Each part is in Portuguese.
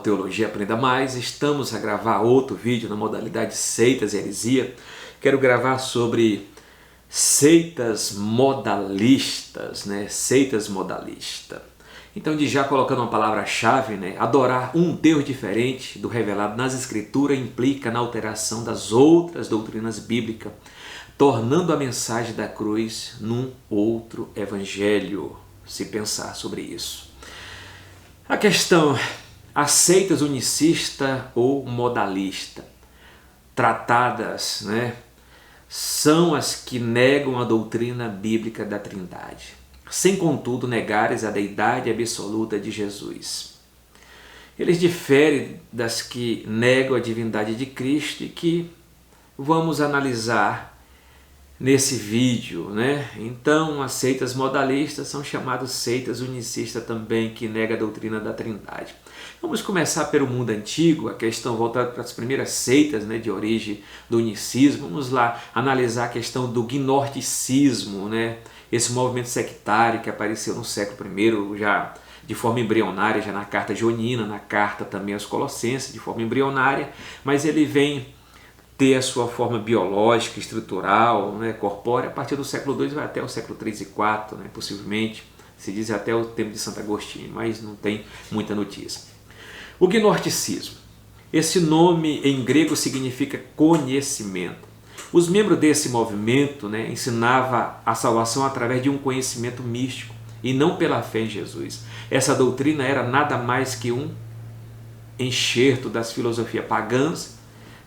Teologia Aprenda Mais. Estamos a gravar outro vídeo na modalidade Seitas e Heresia. Quero gravar sobre seitas modalistas, né? Seitas modalistas. Então, de já colocando uma palavra-chave, né? Adorar um Deus diferente do revelado nas Escrituras implica na alteração das outras doutrinas bíblicas, tornando a mensagem da cruz num outro evangelho, se pensar sobre isso. A questão, as seitas unicista ou modalista, tratadas, né, são as que negam a doutrina bíblica da Trindade, sem contudo negares a deidade absoluta de Jesus. Eles diferem das que negam a divindade de Cristo e que vamos analisar nesse vídeo, né? Então, as seitas modalistas são chamadas seitas unicistas também, que nega a doutrina da Trindade. Vamos começar pelo mundo antigo, a questão voltada para as primeiras seitas, né, de origem do unicismo. Vamos lá analisar a questão do gnosticismo, né? Esse movimento sectário que apareceu no século I, já de forma embrionária, já na carta joanina, na carta também aos Colossenses, de forma embrionária, mas ele vem ter a sua forma biológica, estrutural, né, corpórea, a partir do século II vai até o século III e IV, né, possivelmente, se diz até o tempo de Santo Agostinho, mas não tem muita notícia. O gnosticismo, esse nome em grego significa conhecimento. Os membros desse movimento, né, ensinavam a salvação através de um conhecimento místico e não pela fé em Jesus. Essa doutrina era nada mais que um enxerto das filosofias pagãs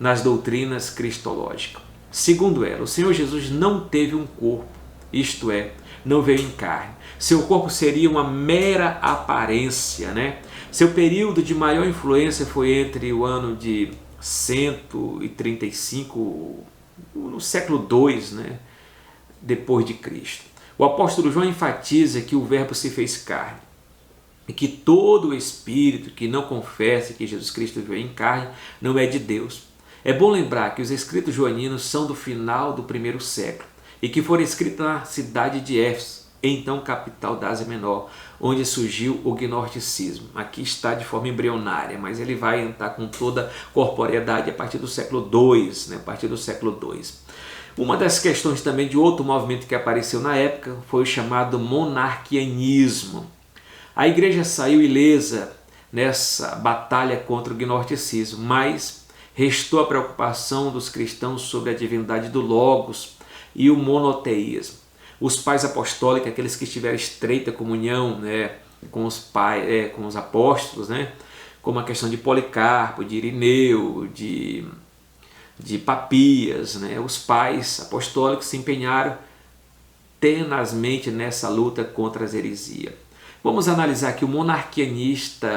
nas doutrinas cristológicas. Segundo ela, o Senhor Jesus não teve um corpo, isto é, não veio em carne. Seu corpo seria uma mera aparência, né? Seu período de maior influência foi entre o ano de 135, no século II, né? Depois de Cristo. O apóstolo João enfatiza que o verbo se fez carne e que todo o espírito que não confessa que Jesus Cristo veio em carne não é de Deus. É bom lembrar que os escritos joaninos são do final do primeiro século e que foram escritos na cidade de Éfeso, então capital da Ásia Menor, onde surgiu o gnosticismo. Aqui está de forma embrionária, mas ele vai entrar com toda corporeidade a partir do século II, né? A partir do século II. Uma das questões também de outro movimento que apareceu na época foi o chamado monarquianismo. A igreja saiu ilesa nessa batalha contra o gnosticismo, mas restou a preocupação dos cristãos sobre a divindade do Logos e o monoteísmo. Os pais apostólicos, aqueles que tiveram estreita comunhão, né, com os apóstolos, né, como a questão de Policarpo, de Irineu, de Papias, né, os pais apostólicos se empenharam tenazmente nessa luta contra as heresias. Vamos analisar aqui o monarquianista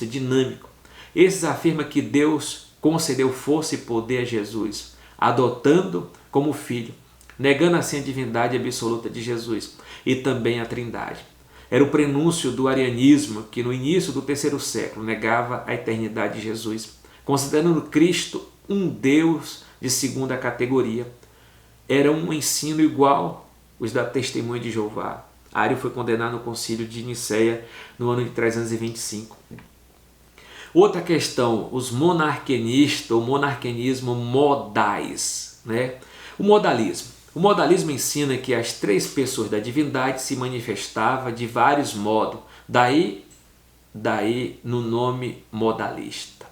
dinâmico. Esses afirmam que Deus concedeu força e poder a Jesus, adotando como filho, negando assim a divindade absoluta de Jesus e também a Trindade. Era o prenúncio do arianismo, que no início do terceiro século negava a eternidade de Jesus, considerando Cristo um Deus de segunda categoria. Era um ensino igual os da Testemunha de Jeová. Ario foi condenado no concílio de Nicéia no ano de 325. Outra questão, os monarquianistas ou monarquianismo modais, né? O modalismo ensina que as três pessoas da divindade se manifestavam de vários modos, daí no nome modalista.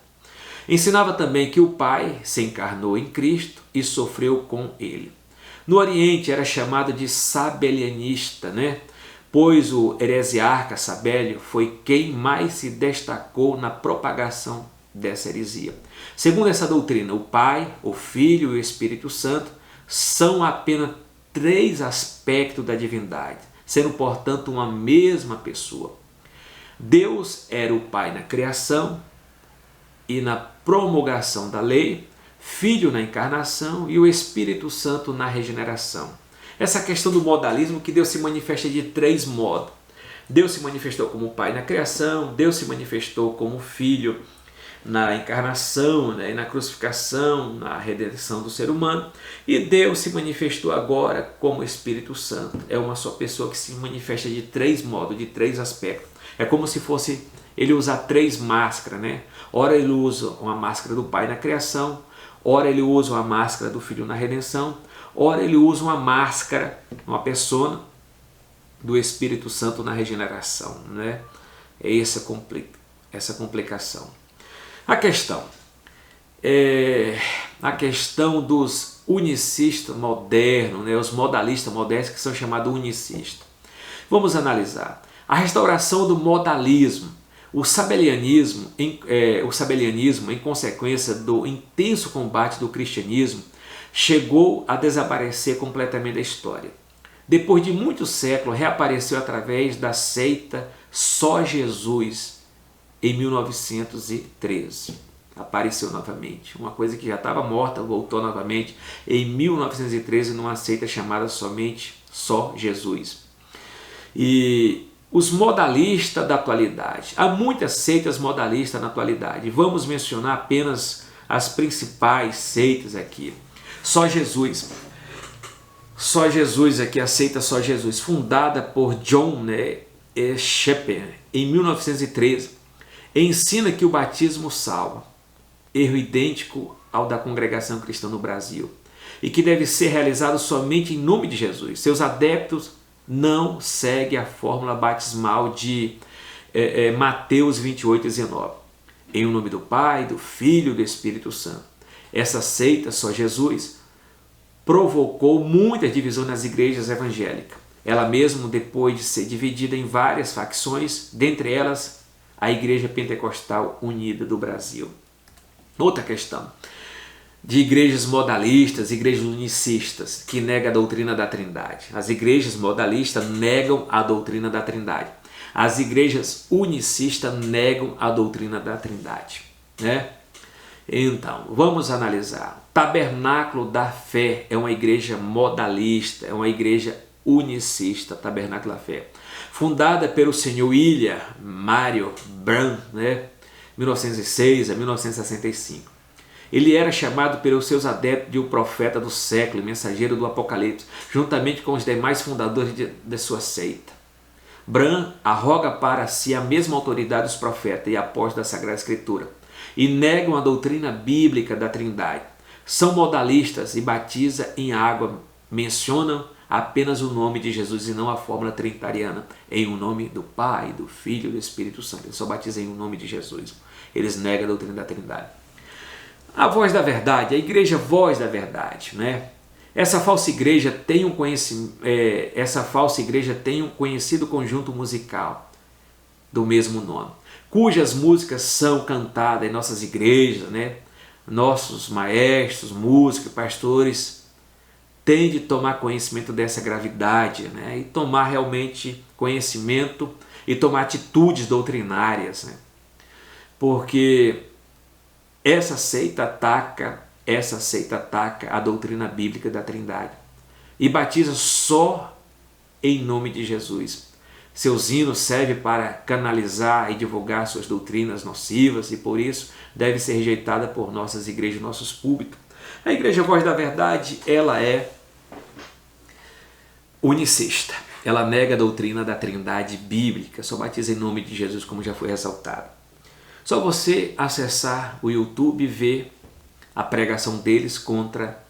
Ensinava também que o Pai se encarnou em Cristo e sofreu com ele. No Oriente era chamado de sabelianista, né? Pois o heresiarca Sabélio foi quem mais se destacou na propagação dessa heresia. Segundo essa doutrina, o Pai, o Filho e o Espírito Santo são apenas três aspectos da divindade, sendo, portanto, uma mesma pessoa. Deus era o Pai na criação e na promulgação da lei, Filho na encarnação e o Espírito Santo na regeneração. Essa questão do modalismo, que Deus se manifesta de três modos. Deus se manifestou como Pai na criação, Deus se manifestou como Filho na encarnação, né, e na crucificação, na redenção do ser humano, e Deus se manifestou agora como Espírito Santo. É uma só pessoa que se manifesta de três modos, de três aspectos. É como se fosse ele usa três máscaras, né? Ora ele usa uma máscara do Pai na criação, ora ele usa uma máscara do Filho na redenção, ora ele usa uma máscara, uma persona do Espírito Santo na regeneração, né? É essa complicação. A questão dos unicistas modernos, né? Os modalistas modernos que são chamados unicistas. Vamos analisar a restauração do modalismo. O sabelianismo, em consequência do intenso combate do cristianismo, chegou a desaparecer completamente da história. Depois de muitos séculos, reapareceu através da seita Só Jesus, em 1913. Apareceu novamente. Uma coisa que já estava morta, voltou novamente em 1913 numa seita chamada somente Só Jesus. E os modalistas da atualidade. Há muitas seitas modalistas na atualidade. Vamos mencionar apenas as principais seitas aqui. Só Jesus. Só Jesus aqui, a seita Só Jesus, fundada por John Shepard em 1913, ensina que o batismo salva, erro idêntico ao da congregação cristã no Brasil, e que deve ser realizado somente em nome de Jesus. Seus adeptos não seguem a fórmula batismal de Mateus 28:19, em nome do Pai, do Filho e do Espírito Santo. Essa seita Só Jesus provocou muita divisão nas igrejas evangélicas. Ela mesmo, depois de ser dividida em várias facções, dentre elas a Igreja Pentecostal Unida do Brasil. Outra questão de igrejas modalistas, igrejas unicistas, que negam a doutrina da Trindade. As igrejas modalistas negam a doutrina da Trindade. As igrejas unicistas negam a doutrina da Trindade, né? Então, vamos analisar. Tabernáculo da Fé é uma igreja modalista, é uma igreja unicista, Tabernáculo da Fé, fundada pelo senhor William Marion Branham, né? 1906 a 1965. Ele era chamado pelos seus adeptos de o profeta do século, mensageiro do Apocalipse, juntamente com os demais fundadores de sua seita. Branham arroga para si a mesma autoridade dos profetas e apóstolos da Sagrada Escritura e negam a doutrina bíblica da Trindade. São modalistas e batizam em água, mencionam apenas o nome de Jesus e não a fórmula trinitariana, em o nome do Pai, do Filho e do Espírito Santo. Eles só batizam em o nome de Jesus. Eles negam a doutrina da Trindade. A Voz da Verdade, a igreja Voz da Verdade, né? Essa falsa igreja tem um conhecido conjunto musical do mesmo nome, cujas músicas são cantadas em nossas igrejas, né? Nossos maestros, músicos, pastores têm de tomar conhecimento dessa gravidade, né? E tomar realmente conhecimento e tomar atitudes doutrinárias, né? Porque essa seita ataca a doutrina bíblica da Trindade e batiza só em nome de Jesus. Seus hinos servem para canalizar e divulgar suas doutrinas nocivas e por isso deve ser rejeitada por nossas igrejas, nossos púlpitos. A igreja Voz da Verdade, ela é unicista. Ela nega a doutrina da Trindade bíblica, só batiza em nome de Jesus, como já foi ressaltado. Só você acessar o YouTube e ver a pregação deles contra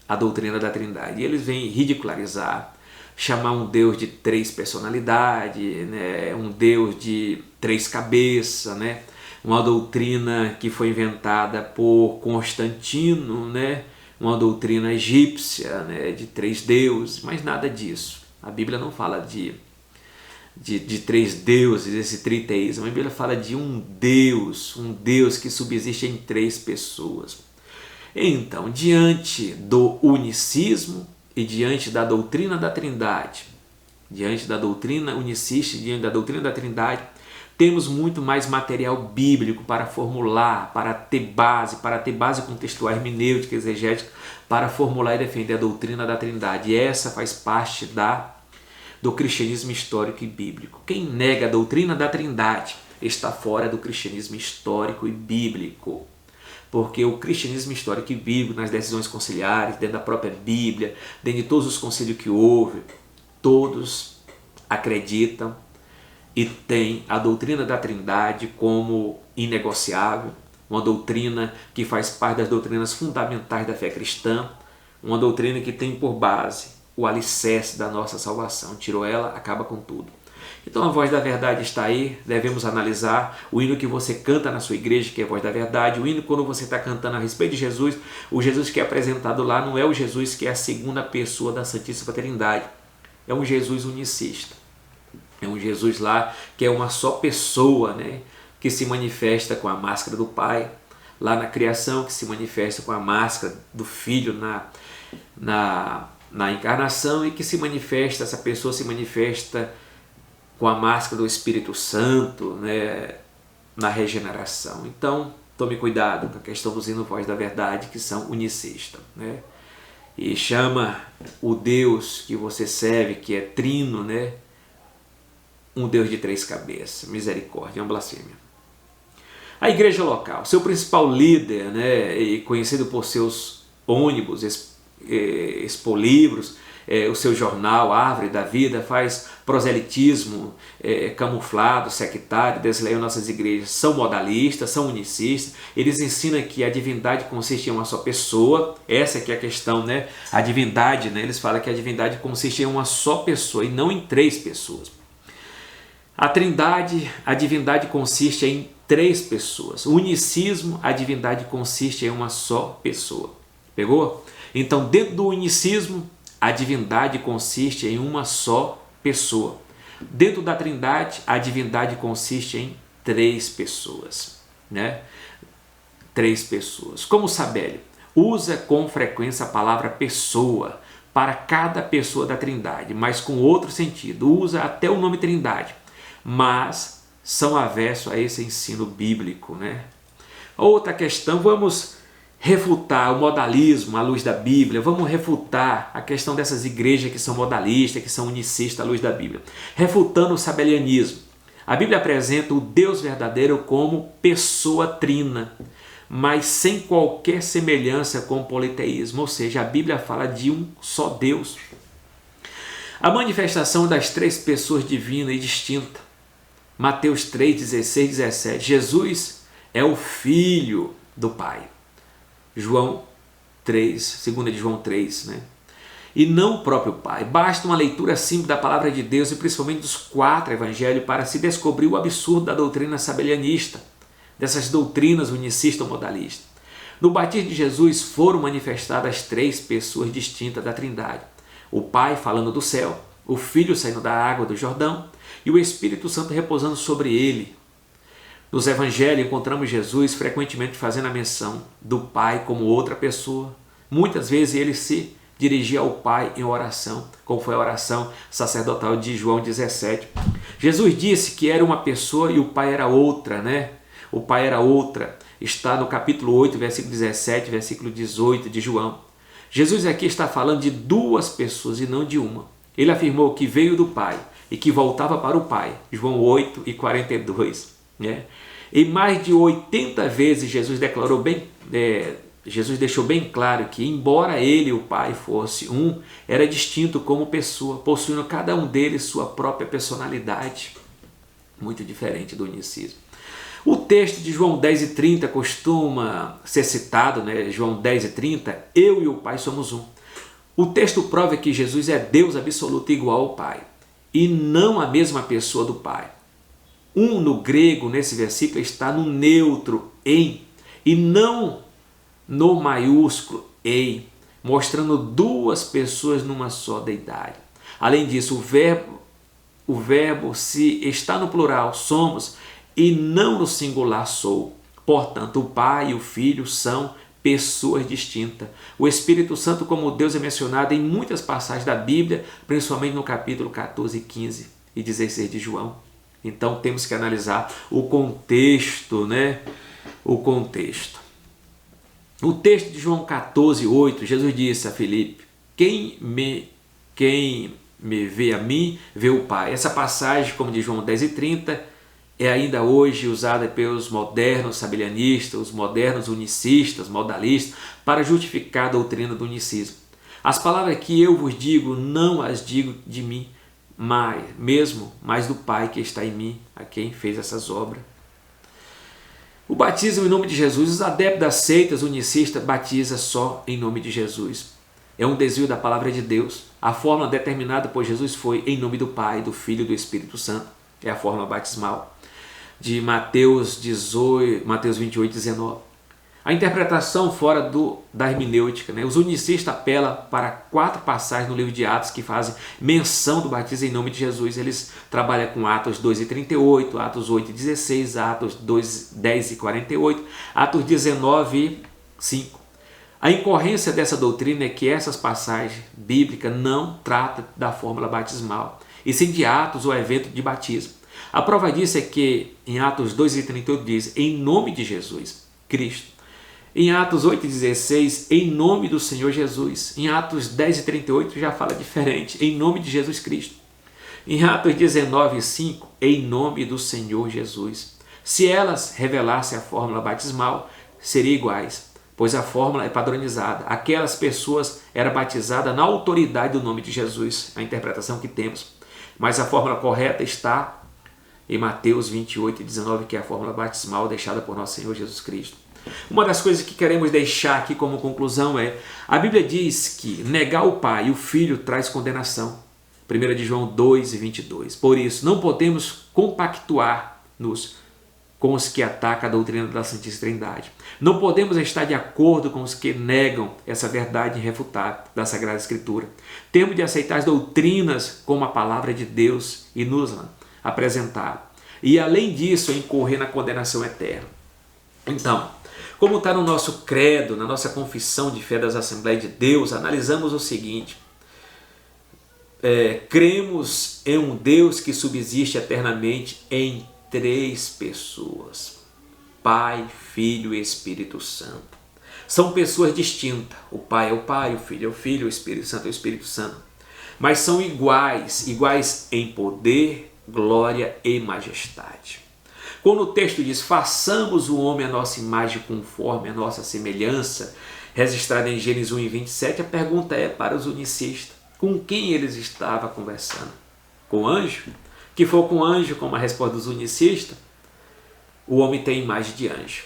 a doutrina da Trindade. E eles vêm ridicularizar, chamar um Deus de três personalidades, né? Um Deus de três cabeças, né? Uma doutrina que foi inventada por Constantino, né? Uma doutrina egípcia, né? De três deuses, mas nada disso. A Bíblia não fala de três deuses, esse triteísmo. A Bíblia fala de um Deus que subsiste em três pessoas. Então, diante do unicismo e diante da doutrina da Trindade, diante da doutrina unicista, diante da doutrina da Trindade, temos muito mais material bíblico para formular, para ter base contextual, hermenêutica, exegética, para formular e defender a doutrina da Trindade. E essa faz parte do cristianismo histórico e bíblico. Quem nega a doutrina da Trindade está fora do cristianismo histórico e bíblico. Porque o cristianismo histórico e bíblico, nas decisões conciliares, dentro da própria Bíblia, dentro de todos os concílios que houve, todos acreditam e tem a doutrina da Trindade como inegociável, uma doutrina que faz parte das doutrinas fundamentais da fé cristã, uma doutrina que tem por base o alicerce da nossa salvação. Tirou ela, acaba com tudo. Então a voz da verdade está aí, devemos analisar o hino que você canta na sua igreja, que é a voz da verdade, o hino quando você está cantando a respeito de Jesus, o Jesus que é apresentado lá não é o Jesus que é a segunda pessoa da Santíssima Trindade, é um Jesus unicista, é um Jesus lá que é uma só pessoa, né? Que se manifesta com a máscara do Pai, lá na criação, que se manifesta com a máscara do Filho na encarnação e que se manifesta, essa pessoa se manifesta com a máscara do Espírito Santo, né, na regeneração. Então, tome cuidado com a questão dos hinos voz da verdade, que são unicistas, né? E chama o Deus que você serve, que é trino, né, um Deus de 3 cabeças. Misericórdia, é uma blasfêmia. A igreja local, seu principal líder, né, e conhecido por seus ônibus, expolivros, o seu jornal, Árvore da Vida, faz proselitismo camuflado, sectário, desleiam nossas igrejas. São modalistas, são unicistas, eles ensinam que a divindade consiste em uma só pessoa, essa que é a questão, né? A divindade, né? Eles falam que a divindade consiste em uma só pessoa e não em 3 pessoas. A Trindade, a divindade consiste em 3 pessoas. O unicismo, a divindade consiste em uma só pessoa. Pegou? Então, dentro do unicismo, a divindade consiste em uma só pessoa. Dentro da Trindade, a divindade consiste em 3 pessoas, né? 3 pessoas. Como Sabélio usa com frequência a palavra pessoa para cada pessoa da Trindade, mas com outro sentido. Usa até o nome Trindade, mas são aversos a esse ensino bíblico, né? Outra questão, vamos refutar o modalismo à luz da Bíblia, vamos refutar a questão dessas igrejas que são modalistas, que são unicistas à luz da Bíblia, refutando o sabelianismo. A Bíblia apresenta o Deus verdadeiro como pessoa trina, mas sem qualquer semelhança com o politeísmo, ou seja, a Bíblia fala de um só Deus. A manifestação das 3 pessoas divina e distinta. Mateus 3, 16, 17. Jesus é o Filho do Pai. João 3, 2 de João 3, né? E não o próprio Pai. Basta uma leitura simples da palavra de Deus e principalmente dos 4 evangelhos para se descobrir o absurdo da doutrina sabelianista, dessas doutrinas unicistas ou modalistas. No batismo de Jesus foram manifestadas 3 pessoas distintas da Trindade. O Pai falando do céu, o Filho saindo da água do Jordão e o Espírito Santo repousando sobre ele. Nos evangelhos encontramos Jesus frequentemente fazendo a menção do Pai como outra pessoa. Muitas vezes ele se dirigia ao Pai em oração, como foi a oração sacerdotal de João 17. Jesus disse que era uma pessoa e o Pai era outra, né? O Pai era outra. Está no capítulo 8, versículo 17, versículo 18 de João. Jesus aqui está falando de 2 pessoas e não de uma. Ele afirmou que veio do Pai e que voltava para o Pai. João 8 e 42. Né? E mais de 80 vezes Jesus deixou bem claro que, embora ele e o Pai fosse um, era distinto como pessoa, possuindo cada um deles sua própria personalidade, muito diferente do unicismo. O texto de João 10 e 30 costuma ser citado, né? João 10 e 30, eu e o Pai somos um. O texto prova que Jesus é Deus absoluto igual ao Pai, e não a mesma pessoa do Pai. Um no grego, nesse versículo, está no neutro, em, e não no maiúsculo, ei, mostrando 2 pessoas numa só deidade. Além disso, o verbo se está no plural, somos, e não no singular, sou. Portanto, o Pai e o Filho são pessoas distintas. O Espírito Santo como Deus é mencionado em muitas passagens da Bíblia, principalmente no capítulo 14, 15 e 16 de João. Então temos que analisar o contexto, né? O contexto. O texto de João 14, 8, Jesus disse a Filipe, quem me vê a mim, vê o Pai. Essa passagem, como de João 10 e 30, é ainda hoje usada pelos modernos sabelianistas, os modernos unicistas, modalistas, para justificar a doutrina do unicismo. As palavras que eu vos digo, não as digo de mim, mais do Pai que está em mim, a quem fez essas obras. O batismo em nome de Jesus, os adeptos das seitas unicistas batizam só em nome de Jesus. É um desvio da palavra de Deus. A fórmula determinada por Jesus foi em nome do Pai, do Filho e do Espírito Santo. É a fórmula batismal de Mateus 28, 19. A interpretação fora da hermenêutica, né? Os unicistas apelam para 4 passagens no livro de Atos que fazem menção do batismo em nome de Jesus. Eles trabalham com Atos 2 e 38, Atos 8 e 16, Atos 2, 10 e 48, Atos 19 e 5. A incorrência dessa doutrina é que essas passagens bíblicas não tratam da fórmula batismal, e sim de atos ou evento de batismo. A prova disso é que em Atos 2 e 38 diz, em nome de Jesus Cristo. Em Atos 8 e 16, em nome do Senhor Jesus. Em Atos 10 e 38 já fala diferente, em nome de Jesus Cristo. Em Atos 19 e 5, em nome do Senhor Jesus. Se elas revelassem a fórmula batismal, seriam iguais, pois a fórmula é padronizada. Aquelas pessoas eram batizadas na autoridade do nome de Jesus, a interpretação que temos. Mas a fórmula correta está em Mateus 28 e 19, que é a fórmula batismal deixada por nosso Senhor Jesus Cristo. Uma das coisas que queremos deixar aqui como conclusão é, a Bíblia diz que negar o Pai e o Filho traz condenação. 1 de João 2 e 22. Por isso, não podemos compactuar-nos com os que atacam a doutrina da Santíssima Trindade. Não podemos estar de acordo com os que negam essa verdade irrefutável da Sagrada Escritura. Temos de aceitar as doutrinas como a palavra de Deus e nos apresentar. E além disso, incorrer na condenação eterna. Então, como está no nosso credo, na nossa confissão de fé das Assembleias de Deus, analisamos o seguinte: cremos em um Deus que subsiste eternamente em 3 pessoas, Pai, Filho e Espírito Santo. São pessoas distintas, o Pai é o Pai, o Filho é o Filho, o Espírito Santo é o Espírito Santo, mas são iguais em poder, glória e majestade. Quando o texto diz, façamos o homem a nossa imagem conforme a nossa semelhança, registrada em Gênesis 1 e 27, a pergunta é para os unicistas, com quem eles estavam conversando? Com o anjo? Que for com o anjo, como a resposta dos unicistas, o homem tem imagem de anjo.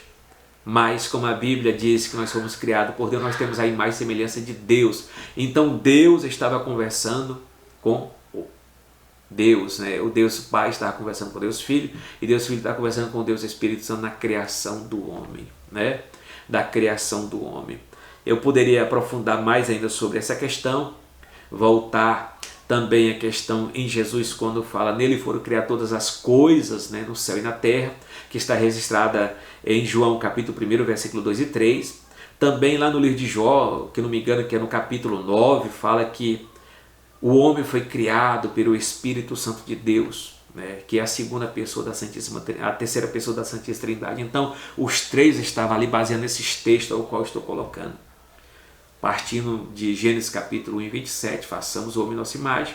Mas como a Bíblia diz que nós fomos criados por Deus, nós temos a imagem e semelhança de Deus. Então Deus estava conversando com Deus, né? O Deus Pai estava conversando com Deus Filho, e Deus Filho estava conversando com Deus Espírito Santo na criação do homem, né? Da criação do homem. Eu poderia aprofundar mais ainda sobre essa questão, voltar também a questão em Jesus, quando fala, nele foram criadas todas as coisas, né, no céu e na terra, que está registrada em João capítulo 1, versículo 2 e 3. Também lá no livro de Jó, que não me engano que é no capítulo 9, fala que o homem foi criado pelo Espírito Santo de Deus, né, que é a segunda pessoa da Santíssima, a terceira pessoa da Santíssima Trindade. Então, os 3 estavam ali baseando nesses textos ao qual estou colocando. Partindo de Gênesis capítulo 1 e 27, façamos o homem nossa imagem.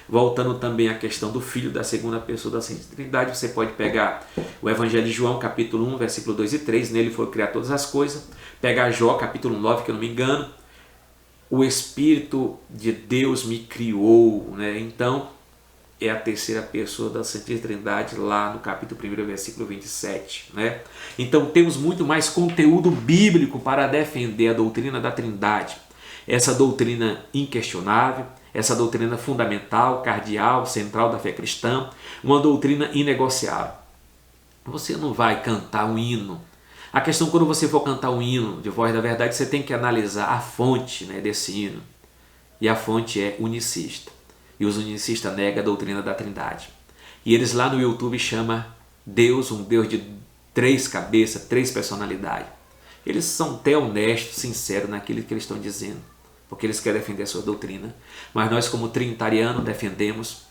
Voltando também à questão do Filho da segunda pessoa da Santíssima Trindade, você pode pegar o Evangelho de João, capítulo 1, versículo 2 e 3, nele foi criar todas as coisas. Pegar Jó, capítulo 9, que eu não me engano, o Espírito de Deus me criou, né? Então, é a terceira pessoa da Santíssima Trindade, lá no capítulo 1, versículo 27. Né? Então, temos muito mais conteúdo bíblico para defender a doutrina da Trindade. Essa doutrina inquestionável, essa doutrina fundamental, cardeal, central da fé cristã, uma doutrina inegociável. Você não vai cantar um hino. A questão, quando você for cantar um hino de voz da verdade, você tem que analisar a fonte, né, desse hino. E a fonte é unicista. E os unicistas negam a doutrina da Trindade. E eles lá no YouTube chamam Deus um Deus de 3 cabeças, 3 personalidades. Eles são até honestos, sinceros naquilo que eles estão dizendo, porque eles querem defender a sua doutrina. Mas nós, como trinitarianos, defendemos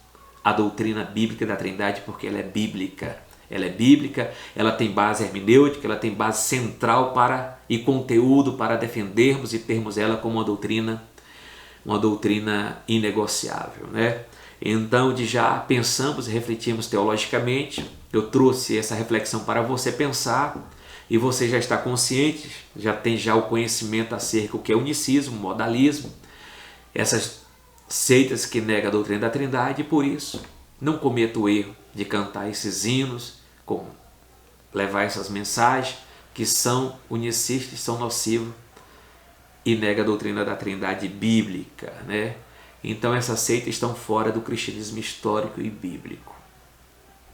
a doutrina bíblica da Trindade, porque ela é bíblica. Ela é bíblica, ela tem base hermenêutica, ela tem base central e conteúdo para defendermos e termos ela como uma doutrina inegociável, né? Então, de já pensamos e refletimos teologicamente, eu trouxe essa reflexão para você pensar, e você já está consciente, já tem o conhecimento acerca do que é unicismo, modalismo, essas seitas que negam a doutrina da Trindade, e por isso não cometa o erro de cantar esses hinos, levar essas mensagens que são unicistas, são nocivos e nega a doutrina da Trindade bíblica, né? Então essas seitas estão fora do cristianismo histórico e bíblico.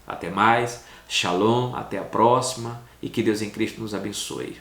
Até mais, shalom, até a próxima e que Deus em Cristo nos abençoe.